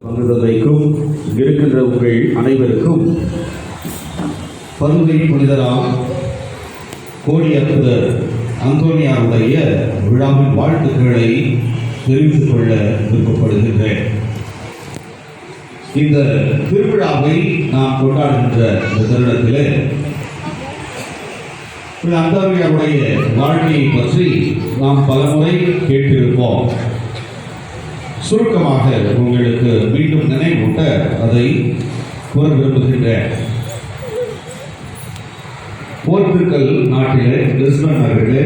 பங்குதலைக்கும் இருக்கின்ற உங்கள் அனைவருக்கும் பதுவை புனிதராம் கோடி அற்புதர் அந்தோனியாருடைய விழாவின் வாழ்த்துக்களை தெரிவித்துக் கொள்ள விருப்பப்படுகின்றேன். இந்த திருவிழாவை நாம் கொண்டாடுகின்ற இந்த தருணத்திலே அந்தோனியாருடைய வாழ்க்கையை பற்றி நாம் பலமுறை கேட்டிருப்போம். சுருக்கமாக உங்களுக்கு மீண்டும் நினைவூட்ட அதை கூற விரும்புகின்றேன். போர்த்துகல் நாட்டிலே லிஸ்பன் நகரிலே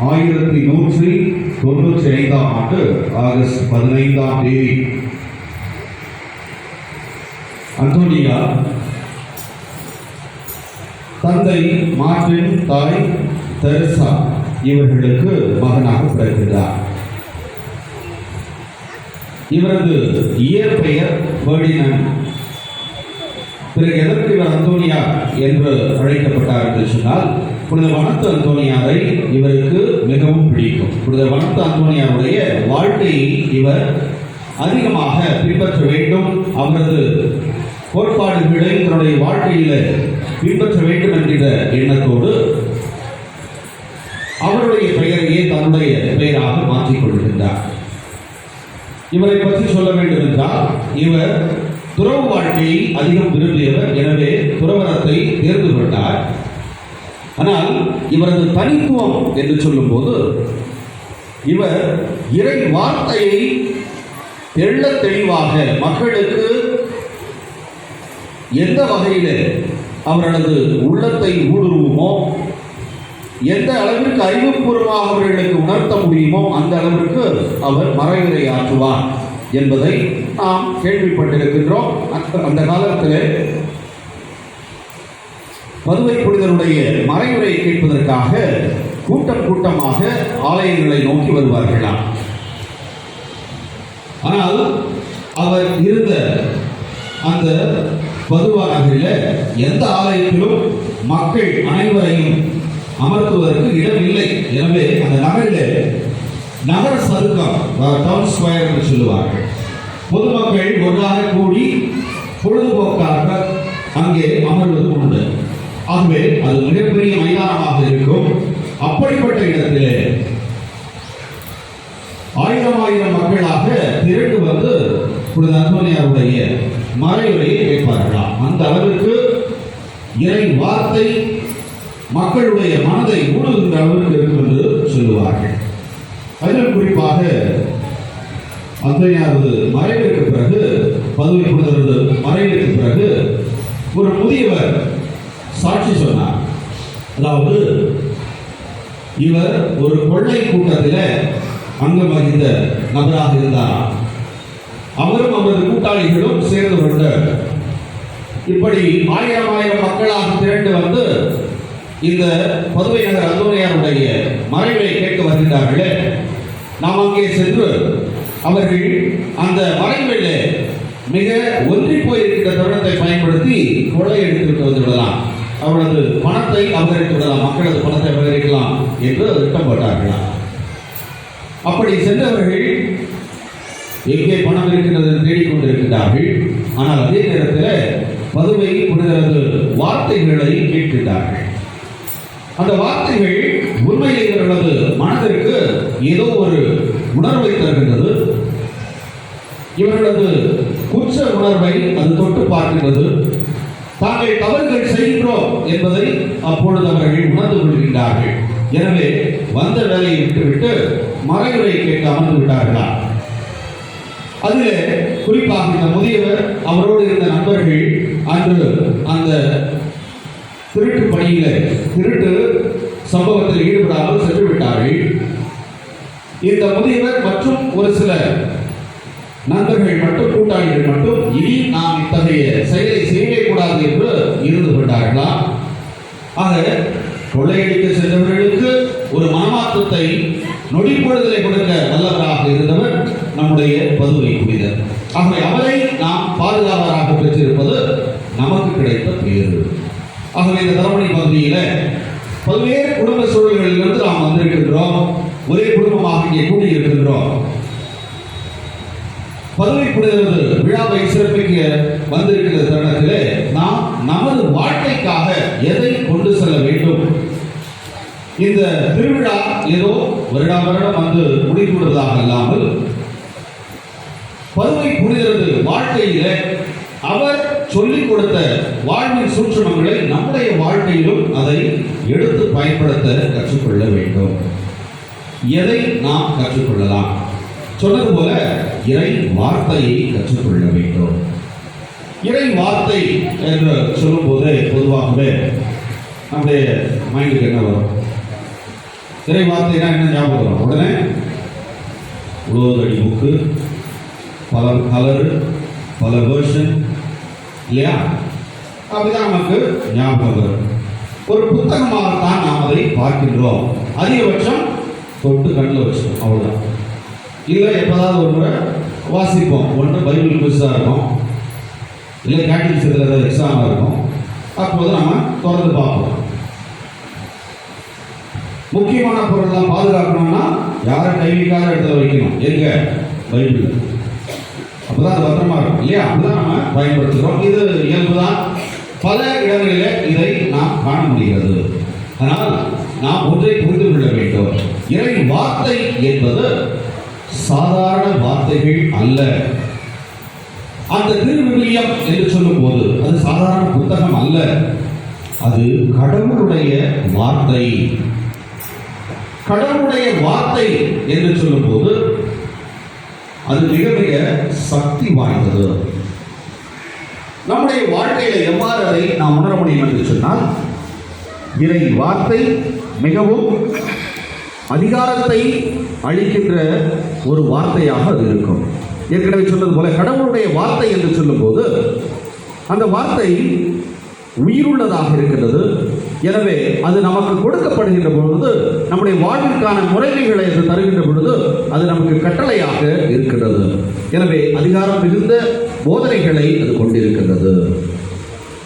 1195 ஆண்டு ஆகஸ்ட் 15ஆம் தேதி அந்தோனியா தந்தை மார்ட்டின், தாய் தெரசா இவர்களுக்கு மகனாக பிறக்கிறார். இவரது இயற்பெயர் ஃபெர்டினண்ட். பிறகு எதற்கு இவர் அந்தோனியா என்று அழைக்கப்பட்டார் என்று சொன்னால், புனித வனத்து அந்தோனியாரை இவருக்கு மிகவும் பிடிக்கும். புனித வனத்து அந்தோனியாருடைய வாழ்க்கையை இவர் அதிகமாக பின்பற்ற வேண்டும், அவரது கோட்பாடுகளை தன்னுடைய வாழ்க்கையில் பின்பற்ற வேண்டும் என்கிற எண்ணத்தோடு அவருடைய பெயரையே தன்னுடைய பெயராக மாற்றிக் கொள்கின்றார். இவரை பற்றி சொல்ல வேண்டும் என்றால், இவர் துறவு வாழ்க்கையை அதிகம் விரும்பியவர். எனவே துறவரத்தை தேர்ந்து கொண்டார். ஆனால் இவரது தனித்துவம் என்று சொல்லும் போது, இவர் இறை வார்த்தையை தெள்ள தெளிவாக மக்களுக்கு எந்த வகையில் அவர்களது உள்ளத்தை ஊடுருவுமோ, எந்த அளவிற்கு அறிவுபூர்வமாக அவர்களுக்கு உணர்த்த முடியுமோ அந்த அளவிற்கு அவர் மறைவுரை ஆற்றுவார் என்பதை நாம் கேள்விப்பட்டிருக்கின்றோம். அந்த காலத்தில் பதுவை புனிதருடைய மறைவுரை கேட்பதற்காக கூட்டம் கூட்டமாக ஆலயங்களை நோக்கி வருவார்களாம். ஆனால் அவர் இருந்த அந்த பதுவா நகரில் எந்த ஆலயத்திலும் மக்கள் அனைவரையும் அமர்த்துவதற்கு இடமில்லை. எனவே அந்த நகரில் நகர சதுக்கம், டவுன் ஸ்கொயர் என்று சொல்லுவார்கள், பொதுமக்கள் ஒன்றாக கூடி பொழுதுபோக்காக அங்கே அமர்வது உண்டு. ஆகவே அது மிகப்பெரிய மைதானமாக இருக்கும். அப்படிப்பட்ட இடத்திலே ஆயிரம் மக்களாக திரண்டு வந்து புனித அந்தோனியாருடைய மறைவுரையை கேட்பார்களாம். அந்த அளவிற்கு இறை வார்த்தை மக்களுடைய மனதை ஊடுகின்ற அளவிற்கு இருக்கும் என்று சொல்லுவார்கள். அதில் குறிப்பாக அந்தோனியாரது மறைவிற்கு பிறகு, பதுவை புனிதரது மறைவிற்கு பிறகு ஒரு முதியவர் சாட்சி சொன்னார். அதாவது இவர் ஒரு கொள்ளை கூட்டத்தில் அங்கம் வகித்த நபராக இருந்தார். அவரும் அவரது கூட்டாளிகளும் சேர்ந்து கொண்டு இப்படி ஆயிரம் மக்களாக திரண்டு வந்து இந்த பதுவை நகர் அந்தோனியாருடைய மறைவை கேட்க வருகின்றார்களே, நாம் அங்கே சென்று அவர்கள் அந்த மறைவில் மிக ஒன்றி போயிருக்கிற தருணத்தை பயன்படுத்தி கொள்ளையடித்து வந்து விடலாம், அவரது பணத்தை அபகரித்து விடலாம், மக்களது பணத்தை அபகரிக்கலாம் என்று திட்டம் போட்டார்களாம். அப்படி சென்றவர்கள் எங்கே பணம் இருக்கின்றது தேடிக்கொண்டிருக்கிறார்கள். ஆனால் அதே நேரத்தில் பதுவை புனிதரது வார்த்தைகளை கேட்கிறார்கள். அந்த வார்த்தைகள் உண்மையில் இவர்களது மனதிற்கு ஏதோ ஒரு உணர்வை தருகின்றது. இவர்களது குற்ற உணர்வை அது தொட்டு பார்க்கின்றது. தாங்கள் தவறுகள் செய்கின்றோம் என்பதை அப்பொழுது அவர்கள் உணர்ந்து கொள்கின்றார்கள். எனவே வந்த வேலையை விட்டுவிட்டு மறைவுரை கேட்க அமர்ந்து விட்டார்களா. அதில் குறிப்பாக இந்த முதியவர், அவரோடு இருந்த நண்பர்கள் அன்று அந்த திருட்டு பணியில், திருட்டு சம்பவத்தில் ஈடுபடாமல் சென்று விட்டார்கள். இந்த முதியவர் மற்றும் ஒரு சில நண்பர்கள் மட்டும், கூட்டாளிகள் மட்டும், இனி நாம் இத்தகைய செயலை செய்யக்கூடாது என்று இருந்து கொண்டார்களா. ஆக கொள்ளையடிக்க சென்றவர்களுக்கு ஒரு மனமாற்றத்தை நொடிப்பொழுதலை கொடுக்க வல்லவராக இருந்தவர் நம்முடைய பதுவை புனிதர். ஆகவே அவரை நாம் பாதுகாவலராக பெற்றிருப்பது நமக்கு கிடைத்த பேரு. ஆகவே இந்த தரமணி பகுதியில் பல்வேறு குடும்ப சூழல்களிலிருந்து நாம் வந்திருக்கின்றோம். ஒரே குடும்பமாக இங்கே கூடியிருக்கின்றோம். பதுவை புனிதரது இங்கே வந்திருக்கிற தருணத்திலே நாம் நமது வாழ்க்கைக்காக எதை கொண்டு செல்ல வேண்டும்? இந்த திருவிழா ஏதோ வருடம் வந்து முடிவுறுவதாக இல்லாமல் பருவை புரிகிறது வாழ்க்கையில அவர் சொல்லிக் கொடுத்த வாழ்வின் சூட்சுமங்களை நம்முடைய வாழ்க்கையிலும் அதை எடுத்து பயன்படுத்த கற்றுக்கொள்ள வேண்டும். எதை நாம் கற்றுக்கொள்ளலாம்? சொன்னது போல இறை வார்த்தையை கற்றுக்கொள்ள வேண்டும். இறை வார்த்தை என்று சொல்லும் போது பொதுவாகவே நம்முடைய மைண்டுக்கு என்ன வரும்? இறை வார்த்தைனா என்ன ஞாபகம் வரும்? உடனே உழவதடி புக்கு, பல கலரு, பல வேர்ஷன் இல்லையா? அப்படிதான் நமக்கு ஞாபகம் வரும். ஒரு புத்தகமாகத்தான் நாம் அதை பார்க்கின்றோம். அதிகபட்சம் தொட்டு கண்ணில் வச்சுக்கோம், அவ்வளோதான். இல்லை எப்போதாவது ஒரு முறை வாசிப்போம். ஒன்று பைபிள் குவிஸாக இருக்கும், இல்லை கேட்டகிரிஸில் ஏதாவது எக்ஸாமாக இருக்கும். அப்போது நம்ம தொடர்ந்து பார்ப்போம். முக்கியமான பொருள்லாம் பாதுகாக்கணும்னா யாரை கை வைக்காத இடத்துல வைக்கணும். எங்க? பைபிள். அப்போதான் அது பத்திரமா இருக்கும் இல்லையா? அப்படிதான் நம்ம பயன்படுத்துகிறோம். இது இயல்புதான். பல இடங்களிலே இதை நாம் காண முடிகிறது. ஆனால் நாம் ஒன்றை புரிந்து கொள்ள வேண்டும். இறை வார்த்தை என்பது சாதாரண வார்த்தைகள் அல்ல. அந்த திருவிவிலியம் என்று சொல்லும் போது அது சாதாரண புத்தகம் அல்ல, அது கடவுளுடைய வார்த்தை. கடவுளுடைய வார்த்தை என்று சொல்லும் போது அது மிக மிக சக்தி வாய்ந்தது. நம்முடைய வாழ்க்கையில எவ்வாறு அதை நாம் உணர முடியும் என்று சொன்னால், இறை வார்த்தை மிகவும் அதிகாரத்தை அளிக்கின்ற ஒரு வார்த்தையாக அது இருக்கும். ஏற்கனவே சொன்னது போல கடவுளுடைய வார்த்தை என்று சொல்லும் போது அந்த வார்த்தை உயிருள்ளதாக இருக்கிறது. எனவே அது நமக்கு கொடுக்கப்படுகின்ற பொழுது, நம்முடைய வாழ்விற்கான முறைமைகளை அது தருகின்ற பொழுது அது நமக்கு கட்டளையாக இருக்கிறது. எனவே அதிகாரம் மிகுந்த போதனைகளை அது கொண்டிருக்கின்றது.